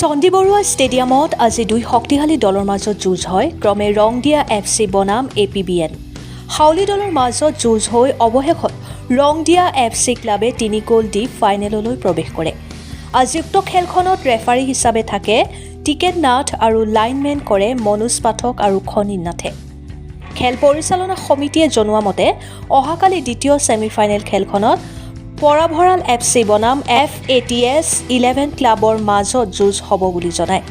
চণ্ডী বৰুৱা ষ্টেডিয়ামত আজি দুই শক্তিশালী দলৰ মাজত যুঁজ হয় ক্ৰমে ৰংদিয়া FC বনাম APBN। হাউলী দলৰ মাজত যুঁজ হৈ অৱশেষত ৰংদিয়া FC ক্লাবে 3 গ'ল দি ফাইনেললৈ প্ৰৱেশ কৰে। আজি উক্ত খেলখনত ৰেফাৰী হিচাপে থাকে টিকেট নাথ আৰু লাইনমেন কৰে মনোজ পাঠক আৰু খনিন নাথে। খেল পৰিচালনা সমিতিয়ে জনোৱা মতে অহাকালি দ্বিতীয় ছেমিফাইনেল খেলখনত পৰাভৰাল FC বনাম FATS 11 ক্লাবৰ মাজত যুঁজ হ'ব বুলি জনায়।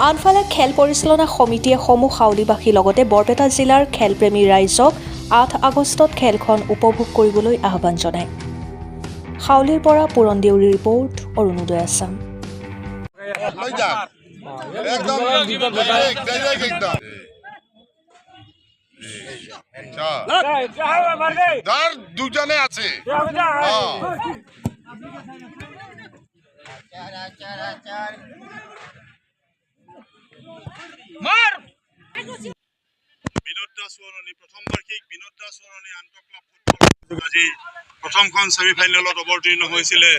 আনফালে খেল পৰিচালনা সমিতিয়ে সমূহ হাউলীবাসীৰ লগতে বৰপেটা জিলাৰ খেলপ্ৰেমী ৰাইজক 8 আগষ্টত খেলখন উপভোগ কৰিবলৈ আহ্বান জনায়। হাউলীৰ পৰা পুৰণ দেউৰীৰ ৰিপৰ্ট, অৰুণোদয় আছাম। দুজনে আছে বিনোদ দাস সোৱৰণী প্ৰথম বাৰ্ষিক বিনোদ দাস সোৱৰণী আন্তঃ ক্লাব ফুটবল আজি প্ৰথমখন ছেমিফাইনেলত অৱতীৰ্ণ হৈছিলে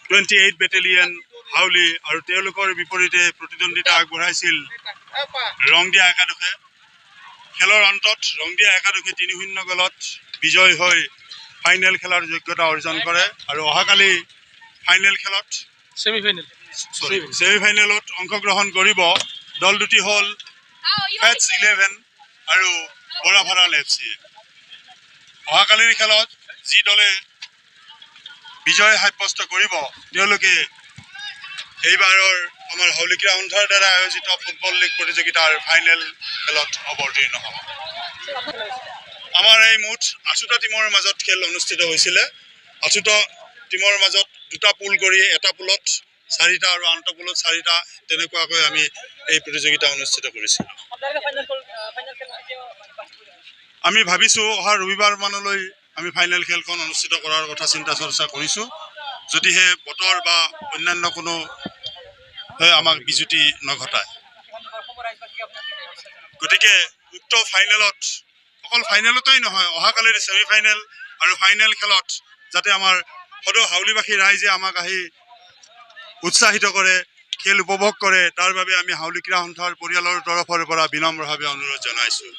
28 বেটেলিয়ন হাউলী আৰু তেওঁলোকৰ বিপৰীতে প্ৰতিদ্বন্দ্বিতা আগবঢ়াইছিল ৰংদিয়া একাদশে। খেলৰ অন্তত ৰংদিয়া একাদশে 3-0 গলত বিজয় হৈ ফাইনেল খেলাৰ যোগ্যতা অৰ্জন কৰে আৰু অহাকালি ফাইনেল খেলত ছেমিফাইনেলত অংশগ্ৰহণ কৰিব দল দুটি হ'ল FATS 11 আৰু বৰাভৰাল FC। অহাকালিৰ খেলত যি দলে বিজয় সাব্যস্ত কৰিব তেওঁলোকে এইবাৰৰ আমাৰ হাউলী ক্ৰীড়া সন্থাৰ দ্বাৰা আয়োজিত ফুটবল লীগ প্ৰতিযোগিতাৰ ফাইনেল খেলত অৱতীৰ্ণ হ'ব। আমাৰ এই মুঠ 8টা টিমৰ মাজত খেল অনুষ্ঠিত হৈছিলে। 8টা টিমৰ মাজত 2টা পুল কৰি এটা পুলত 4টা আৰু আনটো পুলত 4টা তেনেকুৱাকৈ আমি এই প্ৰতিযোগিতা অনুষ্ঠিত কৰিছিলোঁ। আমি ভাবিছোঁ অহা ৰবিবাৰ মানলৈ আমি ফাইনেল খেলখন অনুষ্ঠিত কৰাৰ কথা চিন্তা চৰ্চা কৰিছোঁ, যদিহে বতৰ বা অন্যান্য কোনো আমাক বিজুতি নঘটায়। গতিকে উক্ত ফাইনেলত অকল ফাইনেলতেই নহয়, অহাকালিৰ ছেমিফাইনেল আৰু ফাইনেল খেলত যাতে আমাৰ সদৌ হাউলীবাসী ৰাইজে আমাক আহি উৎসাহিত কৰে, খেল উপভোগ কৰে, তাৰ বাবে আমি হাউলী ক্ৰীড়া সন্থাৰ পৰিয়ালৰ তৰফৰ পৰা বিনম্ৰভাৱে অনুৰোধ জনাইছোঁ।